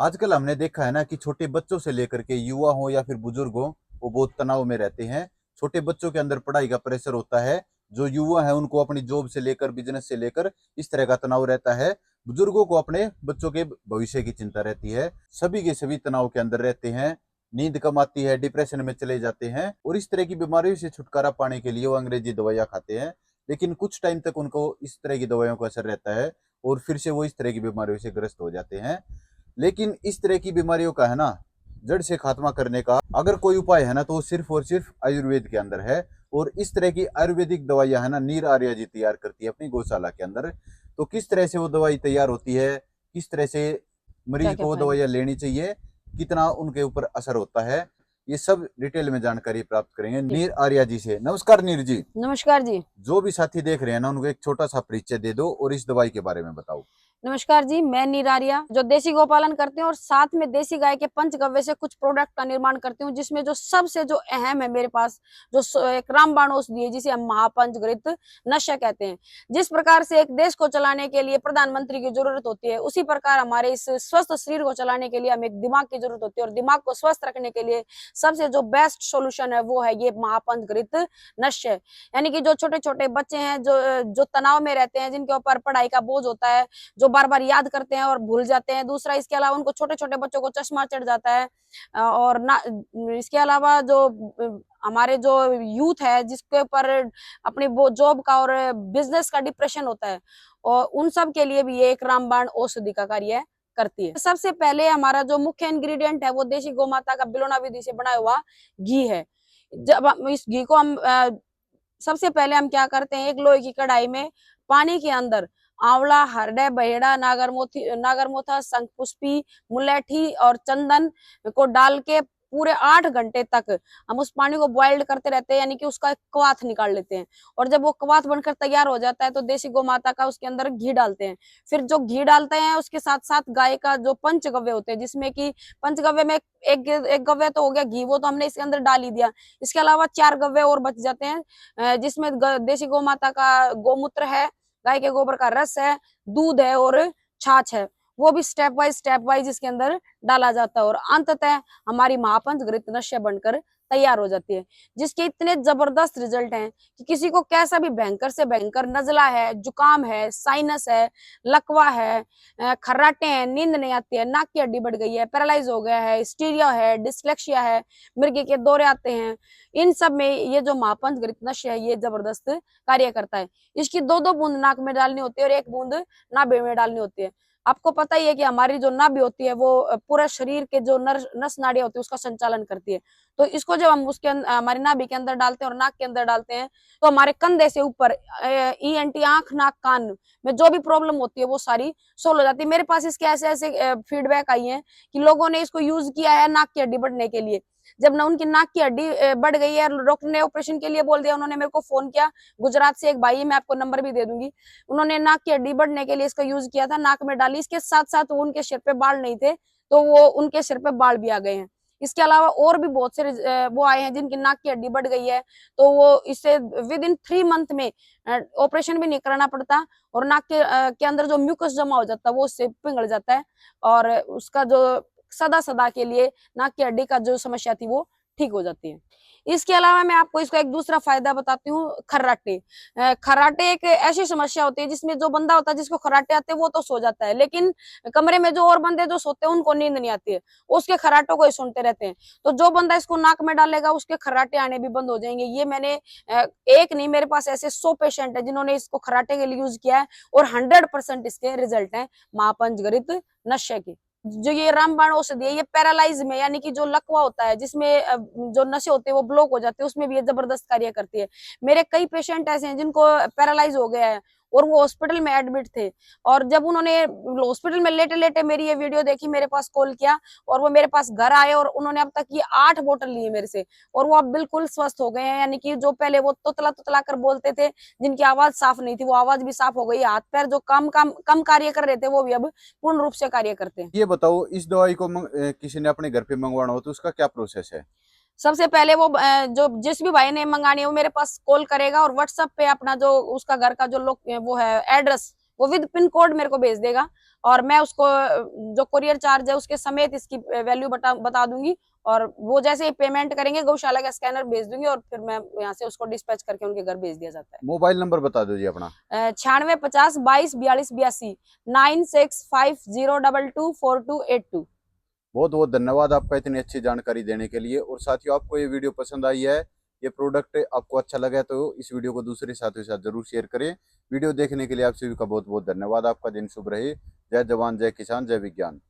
आजकल हमने देखा है ना कि छोटे बच्चों से लेकर के युवा हो या फिर बुजुर्ग हो, वो बहुत तनाव में रहते हैं। छोटे बच्चों के अंदर पढ़ाई का प्रेशर होता है। जो युवा है उनको अपनी जॉब से लेकर बिजनेस से लेकर इस तरह का तनाव रहता है। बुजुर्गों को अपने बच्चों के भविष्य की चिंता रहती है। सभी के सभी तनाव के अंदर रहते हैं। नींद कम आती है, डिप्रेशन में चले जाते हैं और इस तरह की बीमारियों से छुटकारा पाने के लिए वो अंग्रेजी दवाइयां खाते हैं। लेकिन कुछ टाइम तक उनको इस तरह की दवाइयों का असर रहता है और फिर से वो इस तरह की बीमारियों से ग्रस्त हो जाते हैं। लेकिन इस तरह की बीमारियों का है ना, जड़ से खात्मा करने का अगर कोई उपाय है ना, तो वो सिर्फ और सिर्फ आयुर्वेद के अंदर है। और इस तरह की आयुर्वेदिक दवाइयां है ना, नीर आर्या जी तैयार करती है अपनी गौशाला के अंदर। तो किस तरह से वो दवाई तैयार होती है, किस तरह से क्या मरीज क्या को वो फायदा। दवाइयां लेनी चाहिए, कितना उनके ऊपर असर होता है, ये सब डिटेल में जानकारी प्राप्त करेंगे ठीक नीर है। आर्या जी से। नमस्कार नीर जी। नमस्कार जी। जो भी साथी देख रहे हैं ना, उनको एक छोटा सा परिचय दे दो और इस दवाई के बारे में बताओ। नमस्कार जी, मैं निरारिया जो देसी गौपालन करती हूँ और साथ में देसी गाय के पंचगव्य से कुछ प्रोडक्ट का निर्माण करती हूँ, जिसमें जो सबसे जो अहम है मेरे पास जो एक रामबाण औषधि है जिसे हम महापंचघृत नशा कहते हैं। जिस प्रकार से एक देश को चलाने के लिए प्रधानमंत्री की जरूरत होती है, उसी प्रकार हमारे इस स्वस्थ शरीर को चलाने के लिए हमें एक दिमाग की जरूरत होती है, और दिमाग को स्वस्थ रखने के लिए सबसे जो बेस्ट सोल्यूशन है वो है ये महापंचघृत नशा। यानी कि जो छोटे छोटे बच्चे हैं, जो जो तनाव में रहते हैं, जिनके ऊपर पढ़ाई का बोझ होता है, जो बार बार याद करते हैं और भूल जाते हैं। दूसरा, इसके अलावा उनको छोटे छोटे बच्चों को चश्मा चढ़ जाता है। और ना, इसके अलावा जो हमारे जो यूथ है जिसके ऊपर अपनी वो जॉब का और बिजनेस का डिप्रेशन होता है, और उन सब के लिए भी ये एक रामबाण औषधि का कार्य करती है। सबसे पहले हमारा जो मुख्य इंग्रेडिएंट है वो देशी गौमाता का बिलोना विधि से बना हुआ घी है। जब हम इस घी को हम सबसे पहले हम क्या करते हैं, एक लोहे की कढ़ाई में पानी के अंदर आंवला, हरडे, बहेड़ा, नागरमोथा, शंखपुष्पी, मुलेठी और चंदन को डाल के पूरे 8 घंटे तक हम उस पानी को बॉइल्ड करते रहते हैं, यानी कि उसका क्वाथ निकाल लेते हैं। और जब वो क्वाथ बनकर तैयार हो जाता है तो देसी गौ माता का उसके अंदर घी डालते हैं। फिर जो घी डालते हैं उसके साथ साथ गाय का जो पंचगव्य होते हैं, जिसमें कि पंचगव्य में एक गव्य तो हो गया घी, वो तो हमने इसके अंदर डाल ही दिया। इसके अलावा 4 गव्य और बच जाते हैं, जिसमें देसी गौ माता का गोमूत्र है, गाय के गोबर का रस है, दूध है और छाछ है। वो भी स्टेप वाइज इसके अंदर डाला जाता है, और अंततः हमारी महापंचघृत नशा बनकर तैयार हो जाती है, जिसके इतने जबरदस्त रिजल्ट हैं कि किसी को कैसा भी भयंकर से भयंकर नजला है, जुकाम है, साइनस है, लकवा है, खर्राटे हैं, नींद नहीं आती है, नाक की हड्डी बढ़ गई है, पैरालाइज हो गया है, स्टीरिया है, डिसलेक्सिया है, मिर्गी के दौरे आते हैं, इन सब में ये जो महापंचघृत नशा है ये जबरदस्त कार्य करता है। इसकी 2-2 बूंद नाक में डालनी होती है और 1 बूंद नाभि में डालनी होती है। आपको पता ही है कि हमारी जो नाभि होती है वो पूरा शरीर के जो नस नाड़ियां होती है उसका संचालन करती है। तो इसको जब हम उसके हमारी नाभि के अंदर डालते हैं और नाक के अंदर डालते हैं, तो हमारे कंधे से ऊपर ईएनटी, आंख, नाक, कान में जो भी प्रॉब्लम होती है वो सारी सोल्व हो जाती है। मेरे पास इसके ऐसे ऐसे फीडबैक आई है कि लोगों ने इसको यूज किया है नाक की हड्डी बढ़ने के लिए। जब ना उनकी नाक की हड्डी बढ़ गई है, डॉक्टर ने ऑपरेशन के लिए बोल दिया, उन्होंने मेरे को फोन किया। गुजरात से एक भाई है, मैं आपको नंबर भी दे दूंगी। उन्होंने नाक की हड्डी बढ़ने के लिए इसका यूज किया था, नाक में डाली। इसके साथ साथ उनके सिर पे बाल नहीं थे, तो वो उनके सिर पे बाल भी आ गए हैं। इसके अलावा और भी बहुत से वो आए हैं जिनकी नाक की हड्डी बढ़ गई है, तो वो इससे विद इन 3 मंथ में ऑपरेशन भी नहीं कराना पड़ता, और नाक के अंदर जो म्यूकस जमा हो जाता है वो उससे पिघल जाता है, और उसका जो सदा सदा के लिए नाक की हड्डी का जो समस्या थी वो ठीक हो जाती है। इसके अलावा मैं आपको इसका एक दूसरा फायदा बताती हूँ, खर्राटे। खर्राटे एक ऐसी समस्या होती है जिसमें जो बंदा होता है जिसको खर्राटे आते हैं वो तो सो जाता है, लेकिन कमरे में जो और बंदे जो सोते हैं उनको नींद नहीं आती है, उसके खर्राटों को ही सुनते रहते हैं। तो जो बंदा इसको नाक में डालेगा उसके खर्राटे आने भी बंद हो जाएंगे। ये मैंने एक नहीं, मेरे पास ऐसे 100 पेशेंट है जिन्होंने इसको खर्राटे के लिए यूज किया है, और 100% इसके रिजल्ट है महापंचघृत नशे के। जो ये रामबाण औषधि है ये पैरालाइज में, यानी कि जो लकवा होता है जिसमें जो नशे होते हैं वो ब्लॉक हो जाते हैं, उसमें भी ये जबरदस्त कार्य करती है। मेरे कई पेशेंट ऐसे हैं जिनको पैरालाइज हो गया है और वो हॉस्पिटल में एडमिट थे, और जब उन्होंने हॉस्पिटल में लेटे लेटे मेरी ये वीडियो देखी, मेरे पास कॉल किया, और वो मेरे पास घर आए, और उन्होंने अब तक ये 8 बोतल ली है मेरे से, और वो अब बिल्कुल स्वस्थ हो गए हैं। यानी कि जो पहले वो तुतला तुतला कर बोलते थे, जिनकी आवाज साफ नहीं थी, वो आवाज भी साफ हो गई। हाथ पैर जो कम कार्य कर रहे थे वो भी अब पूर्ण रूप से कार्य करते हैं। ये बताओ, इस दवाई को किसी ने अपने घर पे मंगवाना हो तो उसका क्या प्रोसेस है? सबसे पहले वो जो जिस भी भाई ने मंगानी है वो मेरे पास कॉल करेगा, और व्हाट्सएप पे अपना जो उसका घर का जो लोग वो है एड्रेस वो विद पिन कोड मेरे को भेज देगा और मैं उसको जो कुरियर चार्ज है उसके समेत इसकी वैल्यू बता दूंगी और वो जैसे ही पेमेंट करेंगे गौशाला का स्कैनर भेज दूंगी और फिर मैं यहाँ से उसको डिस्पैच करके उनके घर भेज दिया जाता है। मोबाइल नंबर बता दो जी अपना। 9650224282 9650224282। बहुत बहुत धन्यवाद आपका इतनी अच्छी जानकारी देने के लिए। और साथियों, आपको ये वीडियो पसंद आई है, ये प्रोडक्ट आपको अच्छा लगा है, तो इस वीडियो को दूसरे साथियों के साथ जरूर शेयर करें। वीडियो देखने के लिए आप सभी का बहुत बहुत धन्यवाद। आपका दिन शुभ रहे। जय जवान, जय किसान, जय विज्ञान।